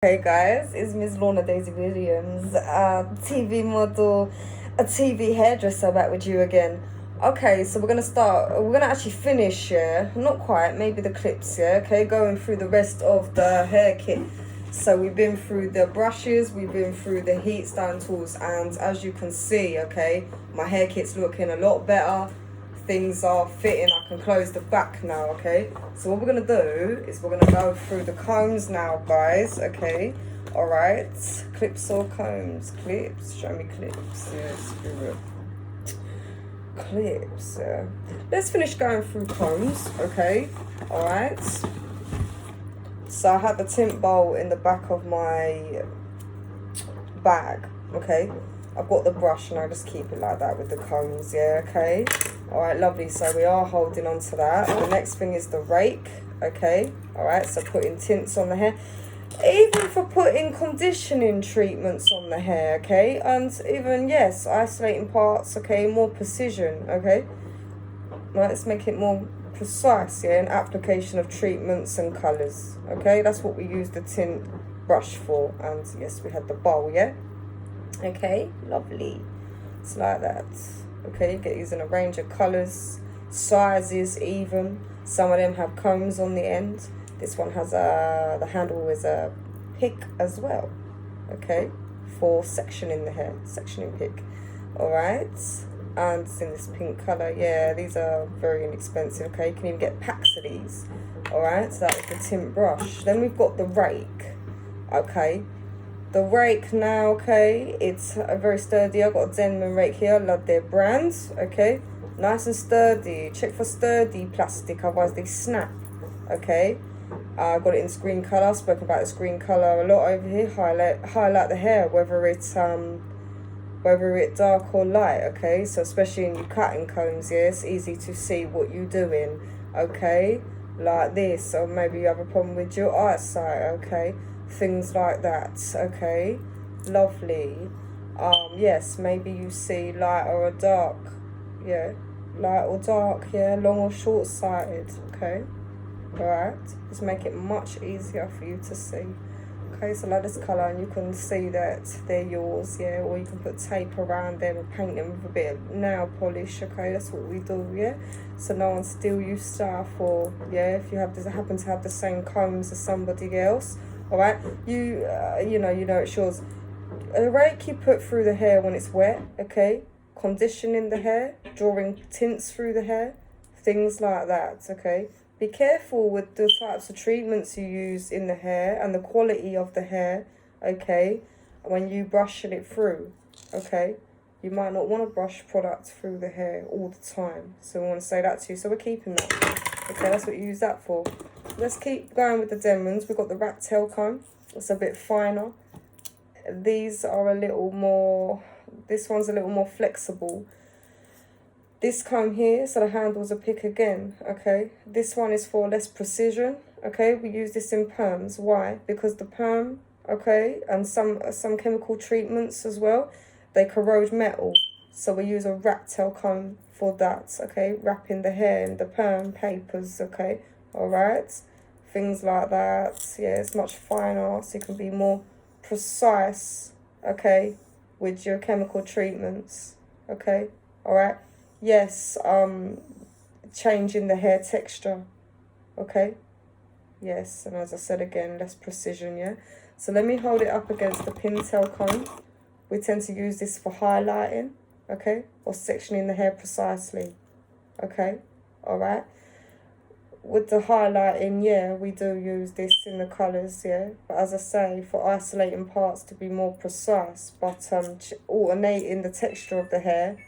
Hey guys, it's Miss Lorna Daisywilliams, TV model, a TV hairdresser, back with you again. Okay, so we're gonna actually finish, yeah, not quite, maybe the clips, yeah, okay, going through the rest of the hair kit. So we've been through the brushes, we've been through the heat styling tools, and as you can see, okay, my hair kit's looking a lot better. Things are fitting. I can close the back now, okay? So what we're gonna do is we're gonna go through the combs now, guys, okay? All right, clips or combs? Clips, show me clips. Yes, clips, yeah. Let's finish going through combs, okay? All right. So I had the tint bowl in the back of my bag, okay? I've got the brush and I just keep it like that with the combs, yeah, okay? All right, lovely. So we are holding on to that. The next thing is the rake, okay? All right, so putting tints on the hair. Even for putting conditioning treatments on the hair, okay? And even, yes, isolating parts, okay? More precision, okay? Right, let's make it more precise, yeah? An application of treatments and colours, okay? That's what we use the tint brush for. And yes, we had the bowl, yeah? Okay, lovely. It's like that. Okay, you get using a range of colours, sizes even. Some of them have combs on the end. This one has the handle is a pick as well. Okay, for sectioning the hair, sectioning pick. Alright, and it's in this pink colour. Yeah, these are very inexpensive, okay? You can even get packs of these. Alright, so that was the tint brush. Then we've got the rake, okay? The rake now, okay, it's a very sturdy. I've got a Denman rake here. I love their brand, okay? Nice and sturdy. Check for sturdy plastic, otherwise they snap, okay? I got it in screen colour. I've spoken about the screen colour a lot over here. Highlight the hair, whether it's dark or light, okay? So especially in your cutting combs, yeah, it's easy to see what you're doing, okay? Like this, or maybe you have a problem with your eyesight, okay? Things like that, okay? Lovely. Yes, maybe you see light or dark, yeah, light or dark, yeah, long or short-sighted, okay? All right, just make it much easier for you to see. Okay, so like this colour, and you can see that they're yours, yeah, or you can put tape around them and paint them with a bit of nail polish, okay? That's what we do, yeah? So no one steal you stuff, or, yeah, if you happen to have the same combs as somebody else, all right? You know it's yours. A rake you put through the hair when it's wet, okay? Conditioning the hair, drawing tints through the hair, things like that, okay? Be careful with the types of treatments you use in the hair and the quality of the hair, okay, when you brushing it through, okay? You might not want to brush products through the hair all the time. So we want to say that to you. So we're keeping that. Okay, that's what you use that for. Let's keep going with the Denmans. We've got the rat tail comb. It's a bit finer. These are a little more, this one's a little more flexible. This comb here, so the handle's a pick again, okay? This one is for less precision, okay? We use this in perms. Why? Because the perm, okay, and some chemical treatments as well, they corrode metal. So we use a rat tail comb for that, okay? Wrapping the hair in the perm papers, okay? All right? Things like that. Yeah, it's much finer, so you can be more precise, okay, with your chemical treatments, okay? All right? Yes, changing the hair texture, okay? Yes, and as I said again, less precision, yeah? So let me hold it up against the pintail comb. We tend to use this for highlighting, okay? Or sectioning the hair precisely, okay? All right? With the highlighting, yeah, we do use this in the colours, yeah? But as I say, for isolating parts to be more precise, but alternating the texture of the hair,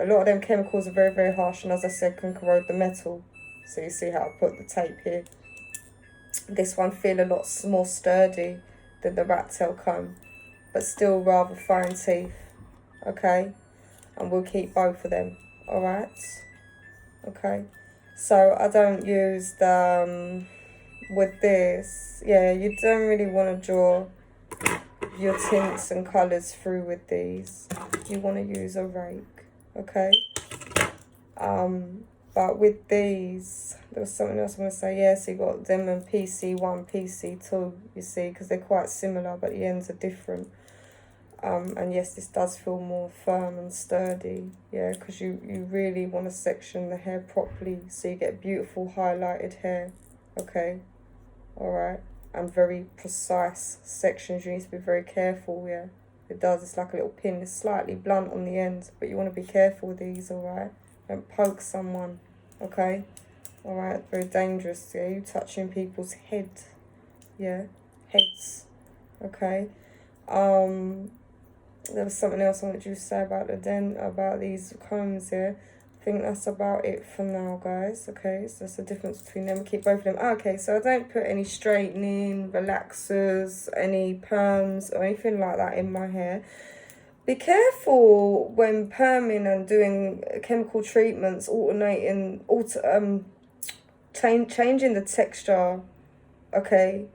a lot of them chemicals are very, very harsh, and as I said, can corrode the metal. So you see how I put the tape here. This one feel a lot more sturdy than the rat tail comb, but still rather fine teeth, okay? And we'll keep both of them, all right? Okay, so I don't use the, with this, yeah, you don't really want to draw your tints and colours through with these. You want to use a rake, okay? But with these, there was something else I'm going to say. Yeah, so you got them and PC1, PC2, you see, because they're quite similar, but the ends are different. And yes, this does feel more firm and sturdy, yeah, because you really want to section the hair properly so you get beautiful highlighted hair, okay, all right, and very precise sections. You need to be very careful, yeah. It does, it's like a little pin, it's slightly blunt on the end, but you want to be careful with these, all right. Don't poke someone, okay, all right, very dangerous, yeah, you touching people's head, yeah, heads, okay. There was something else I wanted you to say about about these combs here. I think that's about it for now, guys. Okay, so that's the difference between them. Keep both of them. Okay, so I don't put any straightening, relaxers, any perms or anything like that in my hair. Be careful when perming and doing chemical treatments, changing the texture, okay,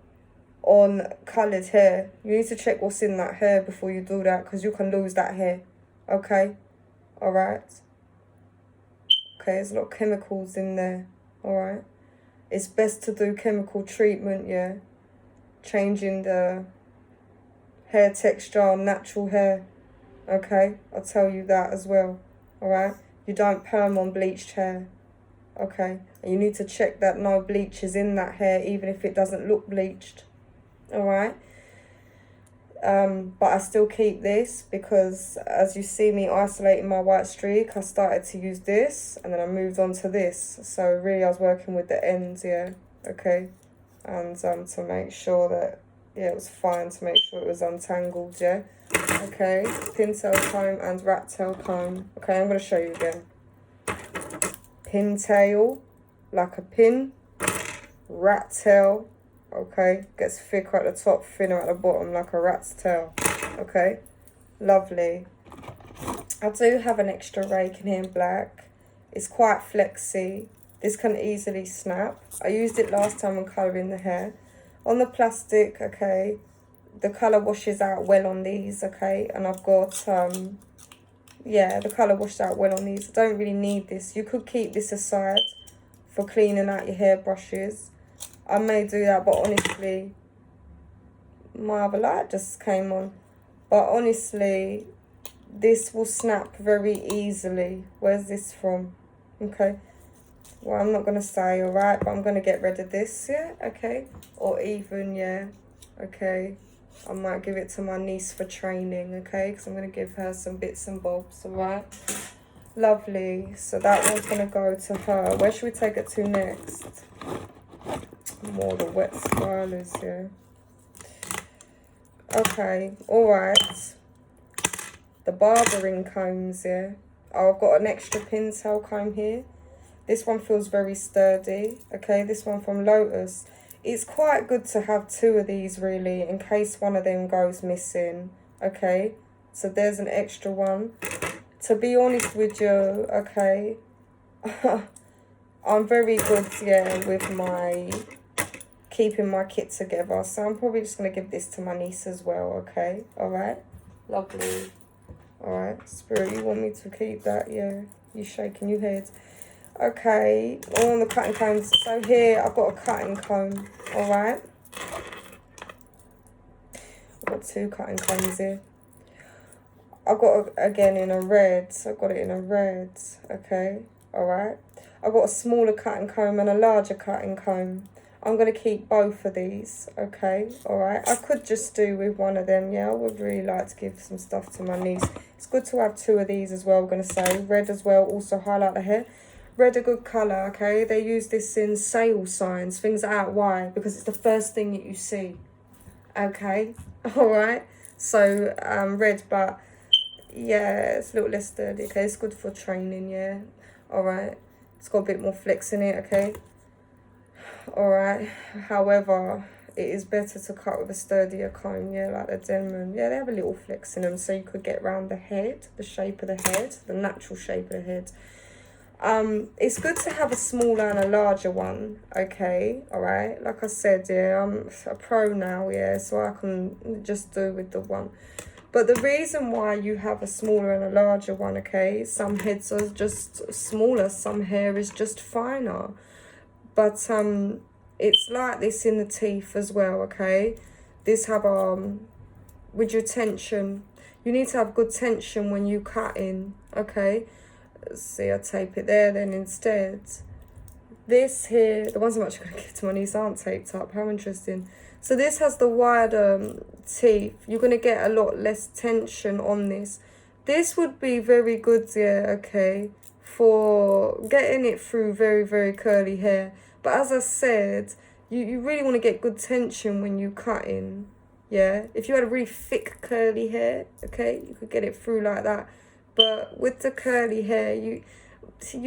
on coloured hair. You need to check what's in that hair before you do that, because you can lose that hair, okay, all right, okay, there's a lot of chemicals in there, all right. It's best to do chemical treatment, yeah, changing the hair texture on natural hair, okay, I'll tell you that as well, all right. You don't perm on bleached hair, okay, and you need to check that no bleach is in that hair, even if it doesn't look bleached. All right, but I still keep this because as you see me isolating my white streak, I started to use this and then I moved on to this. So really I was working with the ends, yeah, okay, and to make sure that, yeah, it was fine, to make sure it was untangled, yeah, okay. Pintail comb and rat tail comb. Okay, I'm going to show you again. Pintail, like a pin, rat tail, okay, gets thicker at the top, thinner at the bottom, like a rat's tail, okay, lovely. I do have an extra rake in here in black. It's quite flexy. This can easily snap. I used it last time when colouring the hair. On the plastic, okay, the colour washes out well on these, okay, and I've got, yeah, the colour washed out well on these. I don't really need this. You could keep this aside for cleaning out your hairbrushes. I may do that, but honestly, my other light just came on. But honestly, this will snap very easily. Where's this from? Okay. Well, I'm not going to say, all right, but I'm going to get rid of this, yeah, okay. Or even, yeah, okay. I might give it to my niece for training, okay, because I'm going to give her some bits and bobs, all right. Lovely. So that one's going to go to her. Where should we take it to next? More the wet spiralers here. Okay, all right. The barbering combs here. Oh, I've got an extra pintail comb here. This one feels very sturdy. Okay, this one from Lotus. It's quite good to have two of these really, in case one of them goes missing. Okay, so there's an extra one. To be honest with you, okay, I'm very good, yeah, with my keeping my kit together, so I'm probably just going to give this to my niece as well, okay, all right, lovely, all right, Spirit, you want me to keep that, yeah, you shaking your head, okay, on the cutting combs, so here I've got a cutting comb, all right, I've got two cutting combs here, I've got, again, in a red, so I've got it in a red, okay, all right, I've got a smaller cutting comb and a larger cutting comb. I'm going to keep both of these, okay, all right. I could just do with one of them, yeah. I would really like to give some stuff to my niece. It's good to have two of these as well, I'm going to say. Red as well, also highlight the hair. Red, a good colour, okay. They use this in sale signs, things like that. Why? Because it's the first thing that you see, okay, all right. So, red, but, yeah, it's a little less sturdy, okay. It's good for training, yeah, all right. It's got a bit more flex in it, okay. All right, however, it is better to cut with a sturdier comb, yeah, like the Denman. Yeah, they have a little flex in them, so you could get around the head, the shape of the head, the natural shape of the head. It's good to have a smaller and a larger one, okay, all right. Like I said, yeah, I'm a pro now, yeah, so I can just do with the one. But the reason why you have a smaller and a larger one, okay, some heads are just smaller, some hair is just finer. But it's like this in the teeth as well, okay? This have with your tension, you need to have good tension when you cut in, okay? Let's see, I tape it there then instead. This here, the ones I'm actually going to give to my niece aren't taped up. How interesting. So this has the wider teeth. You're going to get a lot less tension on this. This would be very good, yeah, okay, for getting it through very, very curly hair. But as I said, you really want to get good tension when you cut in, yeah? If you had a really thick curly hair, okay, you could get it through like that. But with the curly hair, you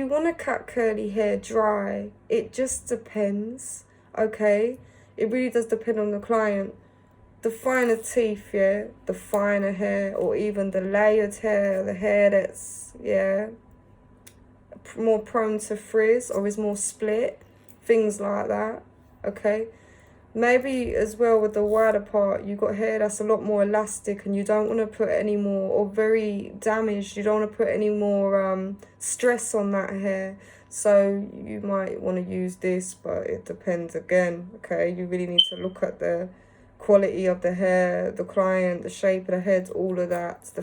want to cut curly hair dry. It just depends, okay? It really does depend on the client. The finer teeth, yeah, the finer hair, or even the layered hair, the hair that's, yeah, more prone to frizz or is more split, things like that, okay? Maybe as well with the wider part, you've got hair that's a lot more elastic and you don't want to put any more, or very damaged, you don't want to put any more stress on that hair. So you might want to use this, but it depends again, okay? You really need to look at the quality of the hair, the client, the shape of the head, all of that, the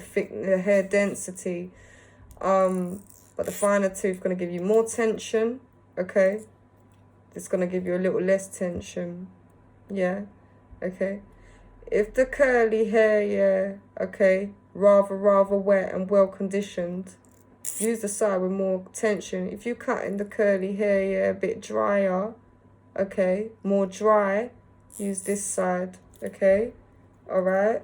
hair density. But the finer tooth going to give you more tension, okay? It's going to give you a little less tension. Yeah, okay. If the curly hair, yeah, okay, rather wet and well conditioned, use the side with more tension. If you cut in the curly hair, yeah, a bit drier, okay, more dry, use this side, okay, all right.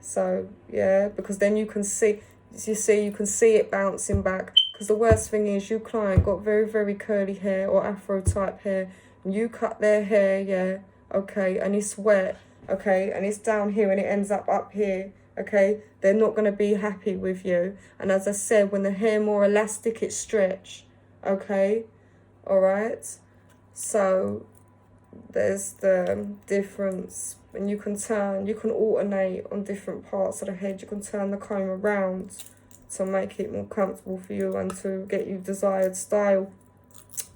So yeah, because then you can see, you can see it bouncing back. Because the worst thing is, your client got very, very curly hair or afro type hair, and you cut their hair, yeah, okay, and it's wet, okay, and it's down here and it ends up here, okay, they're not going to be happy with you. And as I said, when the hair more elastic, it stretch, okay, all right. So there's the difference, and you can alternate on different parts of the head. You can turn the comb around to make it more comfortable for you and to get you desired style.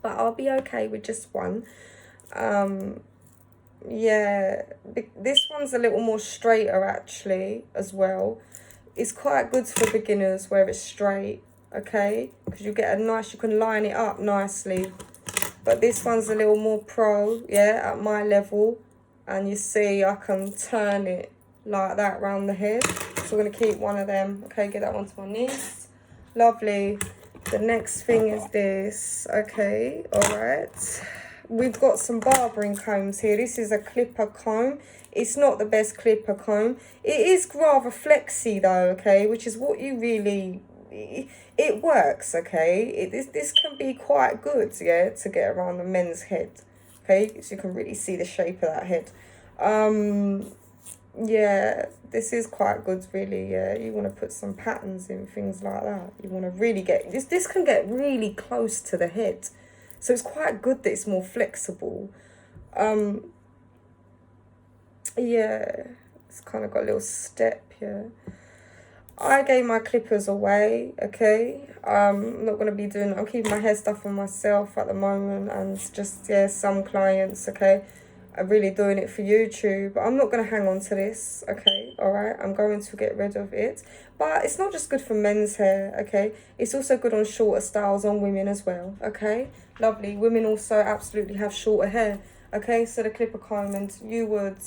But I'll be okay with just one. Yeah, this one's a little more straighter actually as well. It's quite good for beginners where it's straight, okay, because you get you can line it up nicely. But this one's a little more pro, yeah, at my level. And you see I can turn it like that around the head. So we're going to keep one of them. Okay, get that one to my niece. Lovely. The next thing is this. Okay, all right. We've got some barbering combs here. This is a clipper comb. It's not the best clipper comb. It is rather flexy though, okay, which is what you really... It works, okay. This can be quite good, yeah, to get around the men's head, okay, so you can really see the shape of that head. Yeah, this is quite good, really. Yeah, you want to put some patterns in, things like that. You want to really get this can get really close to the head, so it's quite good that it's more flexible. Yeah, it's kind of got a little step here. I gave my clippers away, okay. I'm not going to be doing... I'm keeping my hair stuff for myself at the moment, and just, yeah, some clients, okay, are really doing it for YouTube. But I'm not going to hang on to this, okay, all right. I'm going to get rid of it. But it's not just good for men's hair, okay. It's also good on shorter styles on women as well, okay. Lovely. Women also absolutely have shorter hair, okay. So the clipper comb, and you would,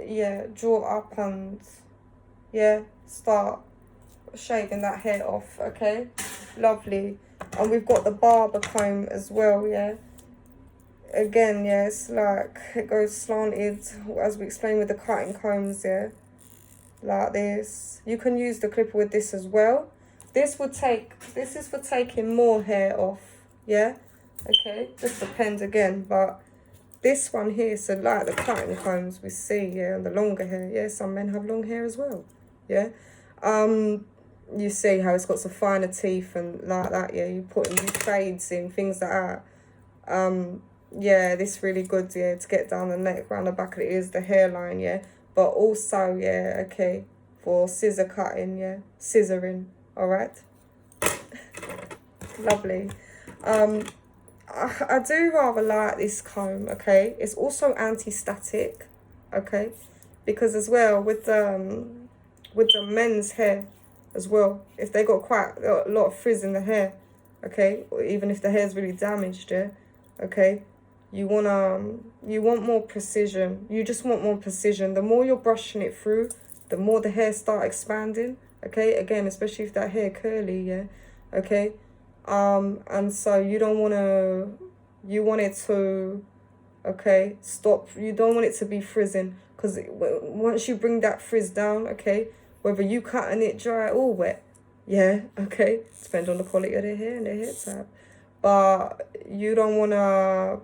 yeah, draw up and, yeah, start shaving that hair off, okay. Lovely. And we've got the barber comb as well, yeah. Again, yeah, it's like it goes slanted, as we explained with the cutting combs, yeah, like this. You can use the clipper with this as well. This is for taking more hair off, yeah, okay. Just depends again, but this one here, so like the cutting combs we see, yeah, and the longer hair, yeah, some men have long hair as well, yeah. You see how it's got some finer teeth and like that, yeah. You put new fades in, things like that. Yeah, this really good, yeah, to get down the neck, around the back of the ears, the hairline, yeah. But also, yeah, okay, for scissor cutting, yeah, scissoring, all right. Lovely. I do rather like this comb, okay. It's also anti-static, okay, because as well with the men's hair as well, if they got quite a lot of frizz in the hair, okay, or even if the hair's really damaged, yeah, okay, you want more precision. You just want more precision. The more you're brushing it through, the more the hair start expanding, okay, again, especially if that hair curly, yeah, okay. And so you don't want to, you want it to, okay, stop. You don't want it to be frizzing, because once you bring that frizz down, okay, whether you cutting it dry or wet, yeah, okay, depends on the quality of the hair and the hair type, but you don't want to,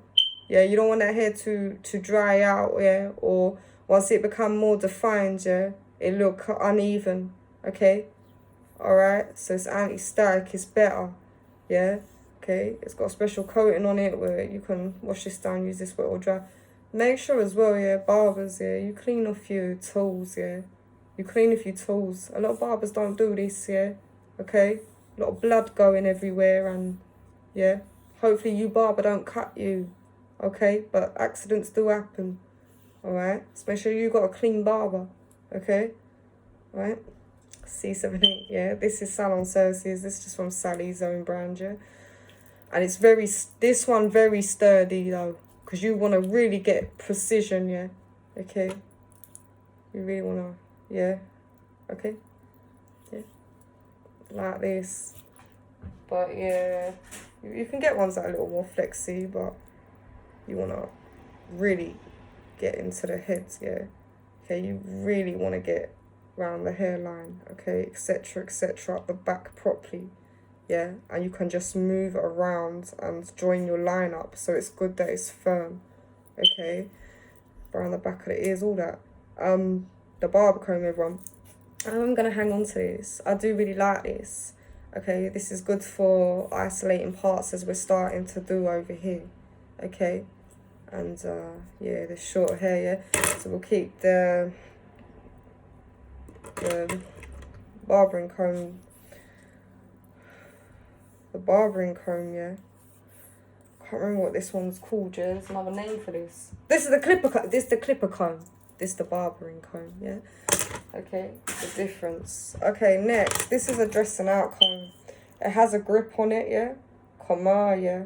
yeah, you don't want that hair to dry out, yeah, or once it become more defined, yeah, it look uneven, okay, all right. So it's anti-static, it's better, yeah, okay. It's got a special coating on it where you can wash this down, use this wet or dry. Make sure as well, yeah, barbers, yeah, you clean off your tools, yeah, you clean off your tools. A lot of barbers don't do this, yeah, okay. A lot of blood going everywhere, and yeah, hopefully you barber don't cut you, okay, but accidents do happen, all right. So make sure you got a clean barber, okay, all right. C78, yeah, this is Salon Services. This is just from Sally's own brand, yeah, and it's this one very sturdy though, because you want to really get precision, yeah, okay, you really want to, yeah, okay, yeah, like this. But yeah, you can get ones that are a little more flexy, but you want to really get into the heads, yeah, okay, you really want to get around the hairline, okay, etc, up the back properly, yeah, and you can just move it around and join your line up so it's good that it's firm, okay, around the back of the ears, all that. The barber comb, everyone, I'm gonna hang on to this. I do really like this, okay. This is good for isolating parts as we're starting to do over here, okay. And yeah, the short hair, yeah, so we'll keep the barbering comb, yeah. Can't remember what this one's called, yeah. There's another name for this. This is the clipper comb. This is the clipper comb. This is the barbering comb, yeah. Okay, the difference. Okay, next, this is a dressing out comb. It has a grip on it, yeah. Come on, yeah.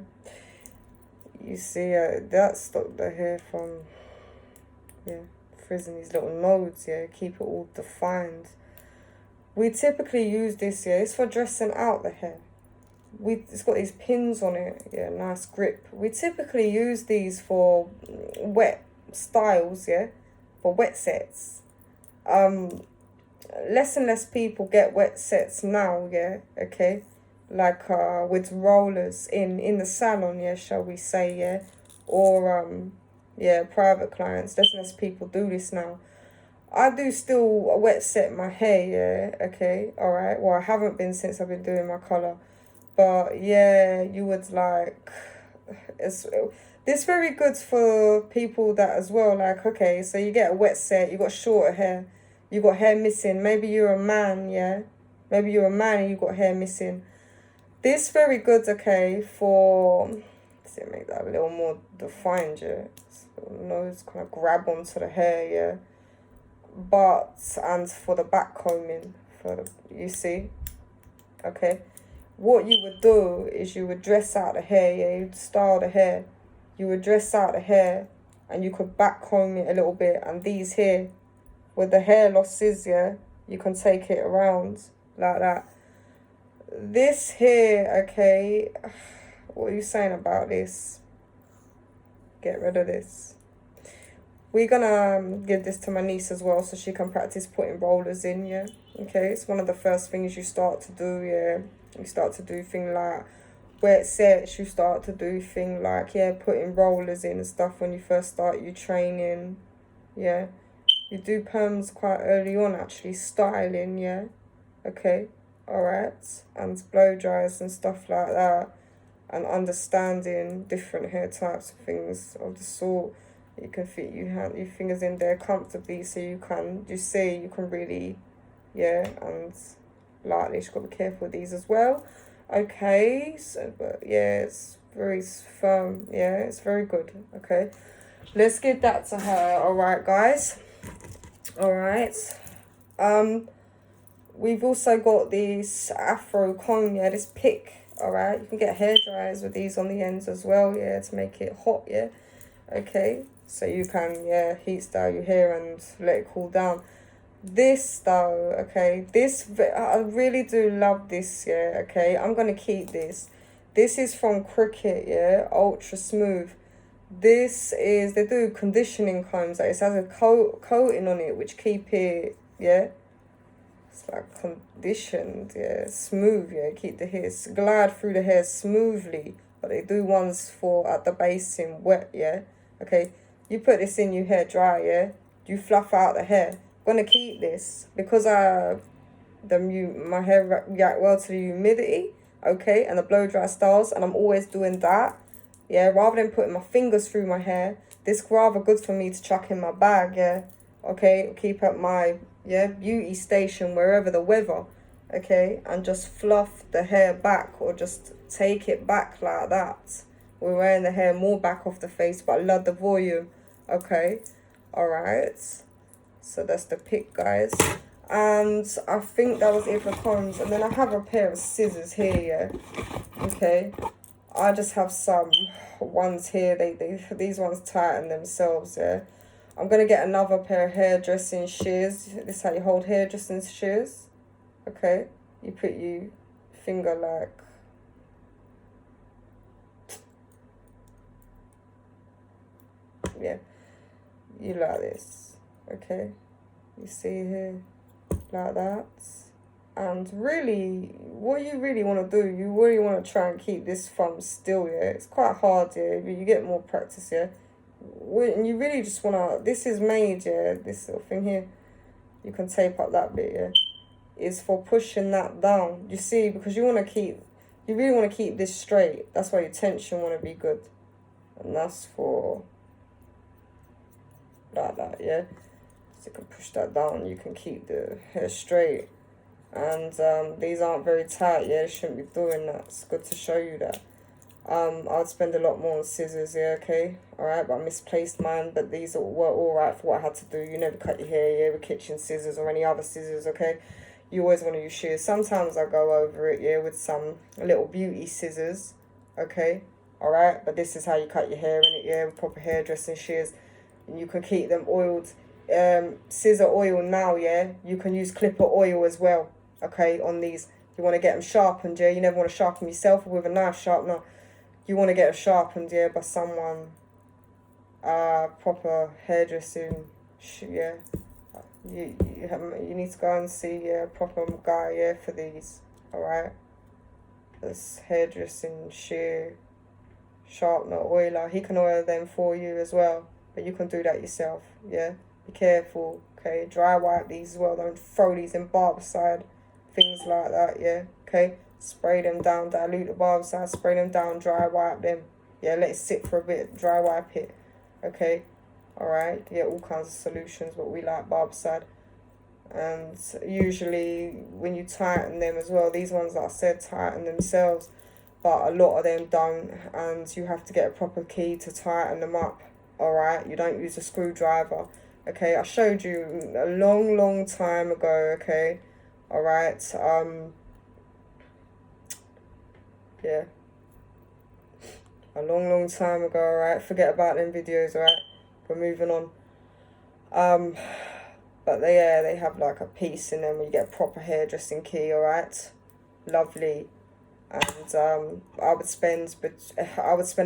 You see, that stopped the hair from, yeah, frizzing these little nodes, yeah. Keep it all defined. We typically use this, yeah, it's for dressing out the hair. It's got these pins on it, yeah, nice grip. We typically use these for wet styles, yeah, for wet sets. Less and less people get wet sets now, yeah, okay, like with rollers in the salon, yeah, shall we say, yeah, or yeah, private clients. Less and less people do this now. I do still wet set my hair, yeah, okay, all right. Well, I haven't been since I've been doing my colour, but yeah, you would like, this very good for people that as well, like, okay, so you get a wet set, you got shorter hair, you got hair missing, maybe you're a man, yeah, maybe you're a man and you got hair missing. This very good, okay, for, does it make that a little more defined, yeah, so nose kind of grab onto the hair, yeah. But, and for the back combing, for the, you see, okay, what you would do is you would dress out the hair, yeah, you'd style the hair, you would dress out the hair, and you could back comb it a little bit, and these here, where the hair loss is, yeah, you can take it around like that. This here, okay, what are you saying about this? Get rid of this. We're gonna give this to my niece as well, so she can practice putting rollers in, yeah. Okay, it's one of the first things you start to do, yeah. You start to do things like wet sets, you start to do things like, yeah, putting rollers in and stuff when you first start your training, yeah. You do perms quite early on, actually, styling, yeah. Okay, alright. And blow dries and stuff like that. And understanding different hair types of things of the sort. You can fit your fingers in there comfortably, so you can, you see, you can really yeah, and lightly. She's got to be careful with these as well. Okay, so, but yeah, it's very firm. Yeah, it's very good. Okay, let's give that to her. All right, guys. All right. We've also got this Afro comb, yeah, this pick. All right, you can get hair dryers with these on the ends as well, yeah, to make it hot, yeah. Okay, so you can, yeah, heat style your hair and let it cool down. This though, okay, this, I really do love this, yeah, okay. I'm going to keep this. This is from Cricket, yeah, ultra smooth. This is, they do conditioning combs, like it has a coating on it which keep it, yeah, it's like conditioned, yeah, smooth, yeah, keep the hair, glide through the hair smoothly. But they do ones for at the base in wet, yeah. Okay, you put this in your hair dry, yeah. You fluff out the hair. I'm gonna keep this because my hair react well to the humidity, okay, and the blow dry styles, and I'm always doing that, yeah. Rather than putting my fingers through my hair, this rather good for me to chuck in my bag, yeah. Okay, keep at my, yeah, beauty station wherever the weather, okay, and just fluff the hair back or just take it back like that. We're wearing the hair more back off the face, but I love the volume, okay. All right, so that's the pick, guys, and I think that was it for combs. And then I have a pair of scissors here, yeah, okay. I just have some ones here, these ones tighten themselves, yeah. I'm going to get another pair of hairdressing shears. This is how you hold hairdressing shears. Okay. You put your finger like... yeah. You like this. Okay. You see here. Like that. And really, what you really want to do, you really want to try and keep this thumb still, yeah. It's quite hard, yeah, but you get more practice, yeah. When you really just want to, this is made, yeah, this little thing here, you can tape up that bit, yeah, is for pushing that down, you see, because you want to keep, you really want to keep this straight. That's why your tension want to be good, and that's for like that, yeah. So you can push that down, you can keep the hair straight, and these aren't very tight, yeah, you shouldn't be doing that. It's good to show you that. I'd spend a lot more on scissors, yeah, okay, alright, but I misplaced mine, but these were alright for what I had to do. You never cut your hair, yeah, with kitchen scissors or any other scissors, okay. You always want to use shears. Sometimes I go over it, yeah, with some little beauty scissors, okay, alright, but this is how you cut your hair in it, yeah, with proper hairdressing shears, and you can keep them oiled. Scissor oil now, yeah, you can use clipper oil as well, okay, on these. You want to get them sharpened, yeah, you never want to sharpen yourself with a knife sharpener. You want to get it sharpened, yeah, by someone, proper hairdressing, yeah. You need to go and see a proper guy, yeah, for these, alright. This hairdressing shear, sharpener, oiler. He can oil them for you as well, but you can do that yourself, yeah. Be careful, okay. Dry wipe these as well. Don't throw these in barbicide, things like that, yeah, okay. Spray them down, dilute the barbicide, spray them down, dry wipe them. Yeah, let it sit for a bit, dry wipe it. Okay, alright. Yeah, all kinds of solutions, but we like barbicide. And usually when you tighten them as well, these ones, like I said, tighten themselves, but a lot of them don't, and you have to get a proper key to tighten them up. Alright, you don't use a screwdriver. Okay, I showed you a long time ago, okay, alright, yeah, a long time ago, alright, forget about them videos, alright, we're moving on. But they have like a piece in them where you get a proper hairdressing key, alright, lovely. And I would spend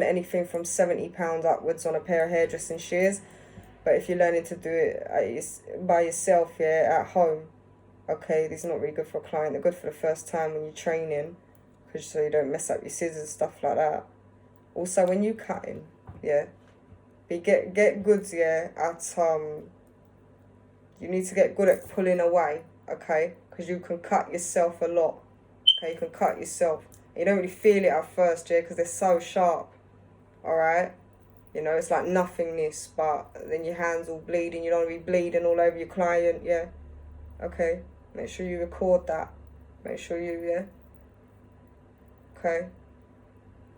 anything from £70 upwards on a pair of hairdressing shears. But if you're learning to do it by yourself, yeah, at home, okay, these are not really good for a client. They're good for the first time when you're training, because so you don't mess up your scissors, stuff like that. Also, when you cutting, yeah, get good, yeah, at you need to get good at pulling away, okay, because you can cut yourself a lot. Okay, you can cut yourself. You don't really feel it at first, yeah, because they're so sharp. Alright? You know, it's like nothingness, but then your hands all bleeding. You don't want to be bleeding all over your client, yeah? Okay, Make sure you record that. Make sure you, yeah. Okay.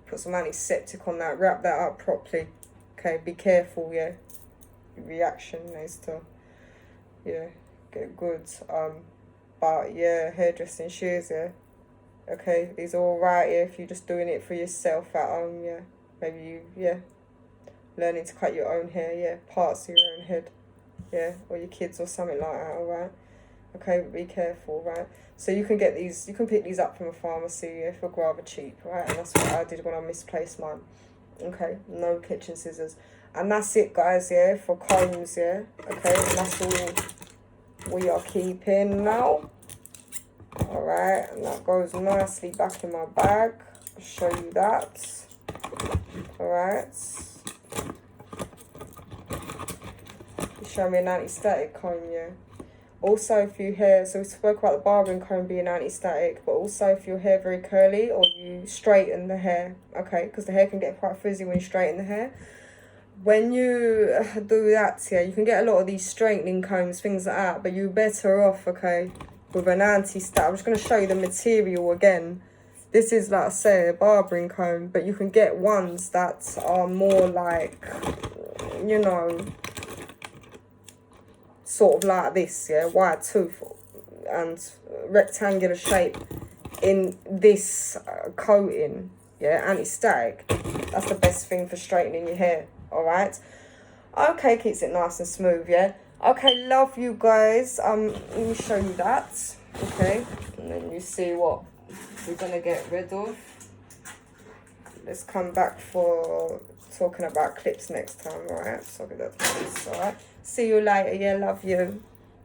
Put some antiseptic on that. Wrap that up properly. Okay, be careful, yeah. Your reaction needs to, yeah, get good. But yeah, hairdressing shears, yeah. Okay, these are all right, yeah, if you're just doing it for yourself at home, yeah. Maybe you, yeah, learning to cut your own hair, yeah, parts of your own head, yeah, or your kids or something like that, alright? Okay, but be careful, right? So you can get these, you can pick these up from a pharmacy, yeah, for rather cheap, right? And that's what I did when I misplaced mine. Okay, no kitchen scissors. And that's it, guys, yeah, for combs, yeah. Okay, and that's all we are keeping now. Alright, and that goes nicely back in my bag. I'll show you that. Alright. Show me an anti-static comb, yeah. Also, if your hair, so we spoke about the barbering comb being anti-static, but also if your hair very curly or you straighten the hair, okay, because the hair can get quite frizzy when you straighten the hair. When you do that, yeah, you can get a lot of these straightening combs, things like that, but you're better off, okay, with an anti-static. I'm just going to show you the material again. This is, like I say, a barbering comb, but you can get ones that are more like, you know, sort of like this, yeah, wide tooth and rectangular shape in this coating, yeah, anti-static. That's the best thing for straightening your hair, all right? Okay, keeps it nice and smooth, yeah. Okay, love you guys. Let me show you that, okay, and then you see what we're gonna get rid of. Let's come back for talking about clips next time, all right? So that's all right. See you later, yeah, love you.